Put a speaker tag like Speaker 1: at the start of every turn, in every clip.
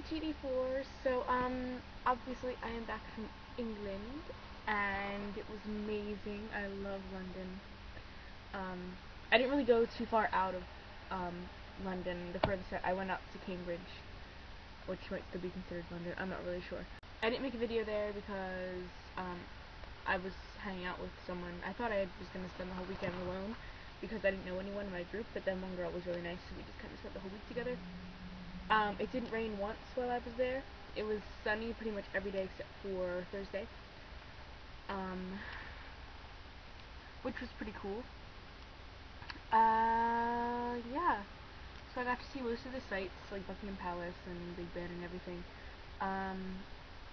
Speaker 1: TTD4. So, obviously I am back from England, and it was amazing. I love London. I didn't really go too far out of, London. The furthest I went up to Cambridge, which might still be considered London. I'm not really sure. I didn't make a video there because, I was hanging out with someone. I thought I was going to spend the whole weekend alone because I didn't know anyone in my group, but then one girl was really nice, so we just kind of spent the whole week together. It didn't rain once while I was there. It was sunny pretty much every day except for Thursday, which was pretty cool. Yeah. So I got to see most of the sights, like Buckingham Palace and Big Ben and everything.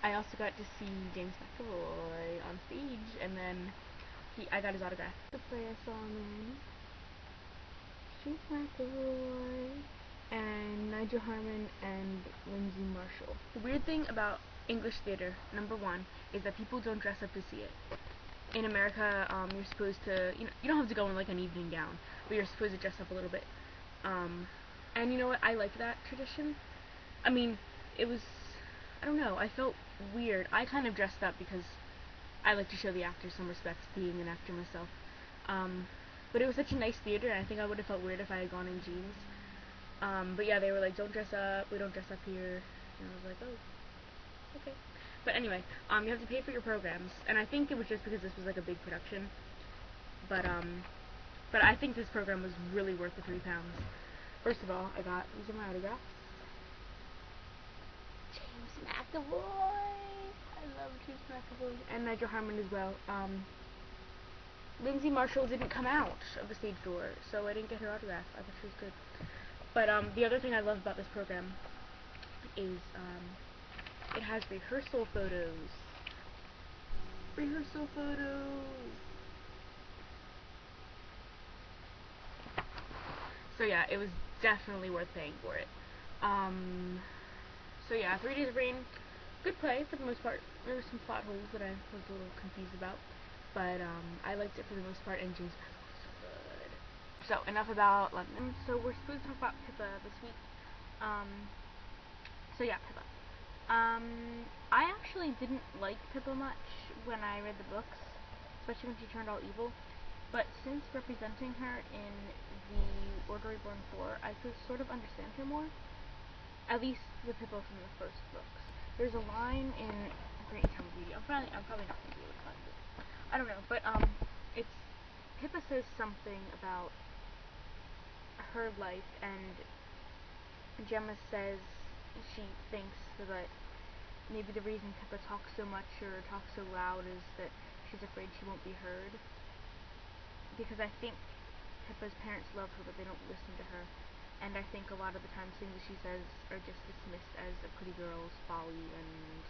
Speaker 1: I also got to see James McAvoy on stage, and then I got his autograph. The play I saw him in, James McAvoy, and Nigel Harmon and Lindsay Marshall. The weird thing about English theater, number one, is that people don't dress up to see it. In America, you're supposed to, you don't have to go in like an evening gown, but you're supposed to dress up a little bit. And you know what? I like that tradition. I mean, it was, I don't know, I felt weird. I kind of dressed up because I like to show the actors some respect, being an actor myself. But it was such a nice theater, and I think I would have felt weird if I had gone in jeans. But yeah, they were like, don't dress up, we don't dress up here. And I was like, oh, okay. But anyway, you have to pay for your programs, and I think it was just because this was like a big production. But I think this program was really worth the £3. First of all, these are my autographs. James McAvoy! I love James McAvoy. And Nigel Harmon as well. Lindsay Marshall didn't come out of the stage door, so I didn't get her autograph. I thought she was good. But the other thing I love about this program is it has rehearsal photos. Rehearsal photos! So yeah, it was definitely worth paying for it. So yeah, 3 Days of Rain, good play for the most part. There were some plot holes that I was a little confused about, but I liked it for the most part, and James McAvoy was so good. So enough about London. So we're supposed to talk about Pippa this week. So yeah, Pippa. I actually didn't like Pippa much when I read the books, especially when she turned all evil. But since representing her in the Order Reborn 4, I could sort of understand her more. At least the Pippa from the first books. There's a line in Great Encyclopedia. I'm probably not going to be able to find it. I don't know, but it's Pippa says something about her life, and Gemma says she thinks that maybe the reason Pippa talks so much or talks so loud is that she's afraid she won't be heard. Because I think Pippa's parents love her, but they don't listen to her. And I think a lot of the times things that she says are just dismissed as a pretty girl's folly, and,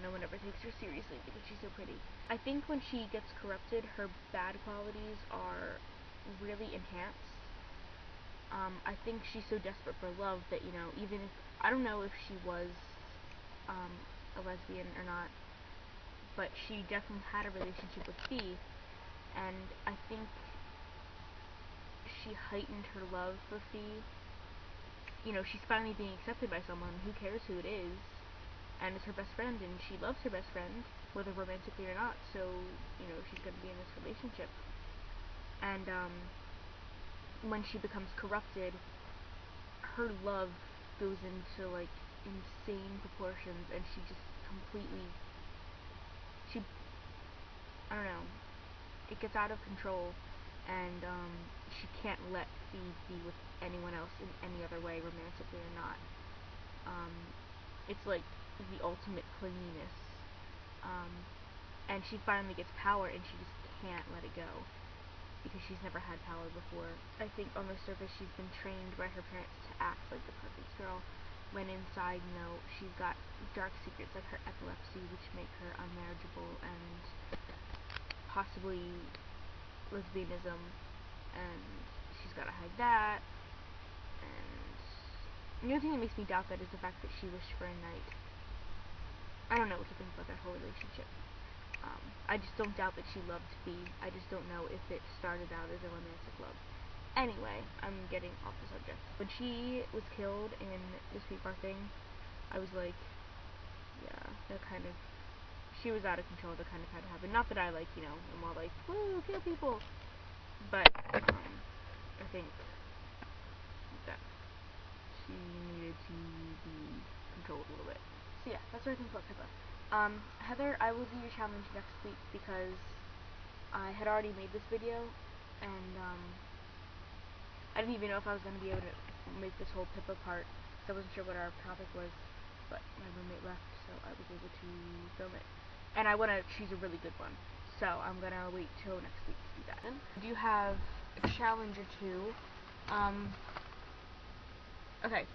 Speaker 1: no one ever takes her seriously because she's so pretty. I think when she gets corrupted, her bad qualities are really enhanced. I think she's so desperate for love that, even if, I don't know if she was a lesbian or not, but she definitely had a relationship with Fee, and I think she heightened her love for Fee. She's finally being accepted by someone, who cares who it is, and it's her best friend, and she loves her best friend, whether romantically or not, so, she's gonna be in this relationship. And, when she becomes corrupted, her love goes into, like, insane proportions, and she just completely, I don't know, it gets out of control, and she can't let Fee be with anyone else in any other way, romantically or not. It's like the ultimate clinginess. And she finally gets power, and she just can't let it go, because she's never had power before. I think on the surface she's been trained by her parents to act like the perfect girl, when inside, she's got dark secrets like her epilepsy, which make her unmarriageable, and possibly lesbianism, and she's gotta hide that. And the other thing that makes me doubt that is the fact that she wished for a knight. I don't know what to think about that whole relationship. I just don't doubt that she loved Fee. I just don't know if it started out as a romantic love. Anyway, I'm getting off the subject. When she was killed in the sweetheart thing, I was like, yeah, that kind of, she was out of control, that kind of had to happen. Not that I, like, you know, am all like, woo, kill people, but, I think that she needed to be controlled a little bit. So yeah, that's what I think about Pippa. Heather, I will do your challenge next week because I had already made this video, and, I didn't even know if I was going to be able to make this whole Pippa part, so I wasn't sure what our topic was, but my roommate left, so I was able to film it. And I want to choose a really good one, so I'm going to wait till next week to do that. I do have a challenge or two. Okay,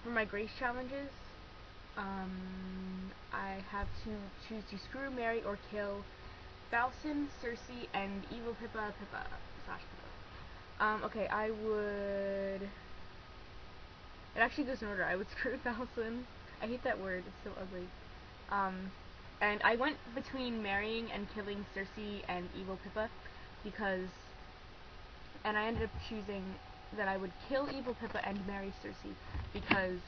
Speaker 1: for my Grace challenges, I have to choose to screw, marry, or kill Balson, Cersei, and evil Pippa slash Pippa. Okay, I would... It actually goes in order. I would screw Balson. I hate that word. It's so ugly. And I went between marrying and killing Cersei and evil Pippa because... And I ended up choosing that I would kill evil Pippa and marry Cersei because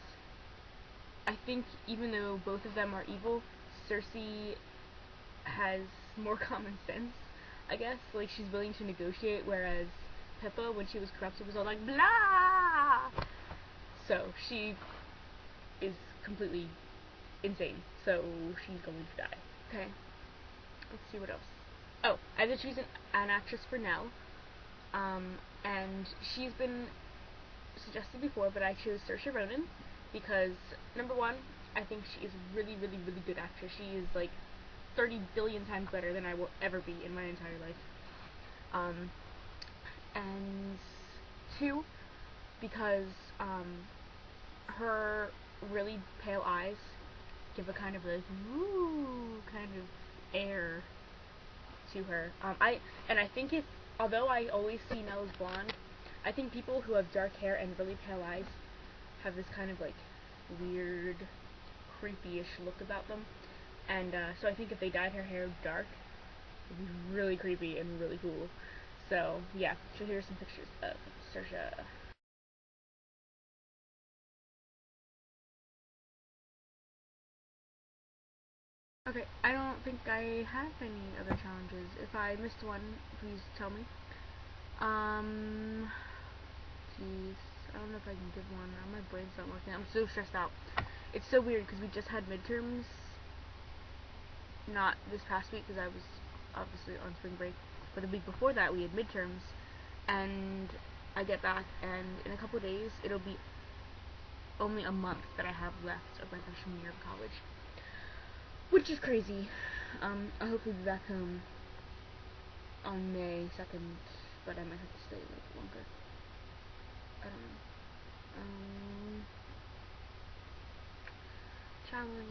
Speaker 1: I think even though both of them are evil, Cersei has more common sense, I guess. Like, she's willing to negotiate, whereas Pippa, when she was corrupted, was all like, blah! So, she is completely insane. So, she's going to die. Okay. Let's see what else. Oh, I have to choose an actress for Nell. And she's been suggested before, but I chose Saoirse Ronan because, number one, I think she is a really, really, really good actress. She is, like, 30 billion times better than I will ever be in my entire life. And two, because, her really pale eyes give a kind of, like, woo kind of air to her. And I think although I always see Nell as blonde, I think people who have dark hair and really pale eyes have this kind of, like, weird, creepy-ish look about them. And, so I think if they dyed her hair dark, it would be really creepy and really cool. So, yeah, so here's some pictures of Saoirse. Okay, I don't think I have any other challenges. If I missed one, please tell me. Jeez, I don't know if I can give one. My brain's not working. I'm so stressed out. It's so weird because we just had midterms. Not this past week because I was obviously on spring break, but the week before that we had midterms, and I get back, and in a couple of days it'll be only a month that I have left of my freshman year of college, which is crazy. I'll hopefully be back home on May 2nd, but I might have to stay like longer. I don't know. Challenge.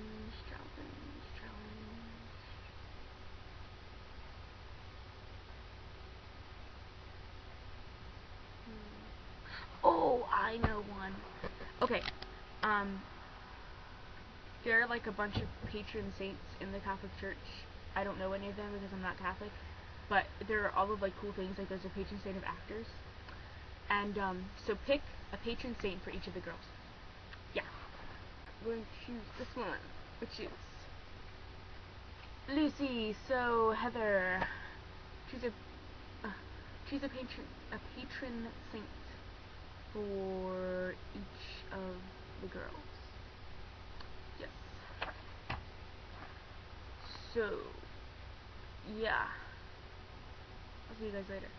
Speaker 1: Oh, I know one. Okay, there are like a bunch of patron saints in the Catholic Church. I don't know any of them because I'm not Catholic, but there are all of like cool things, like there's a patron saint of actors. And so pick a patron saint for each of the girls. Yeah. I'm going to choose this one, which is Lucy. So Heather, choose a patron saint for each of the girls. Yes. So, yeah. I'll see you guys later.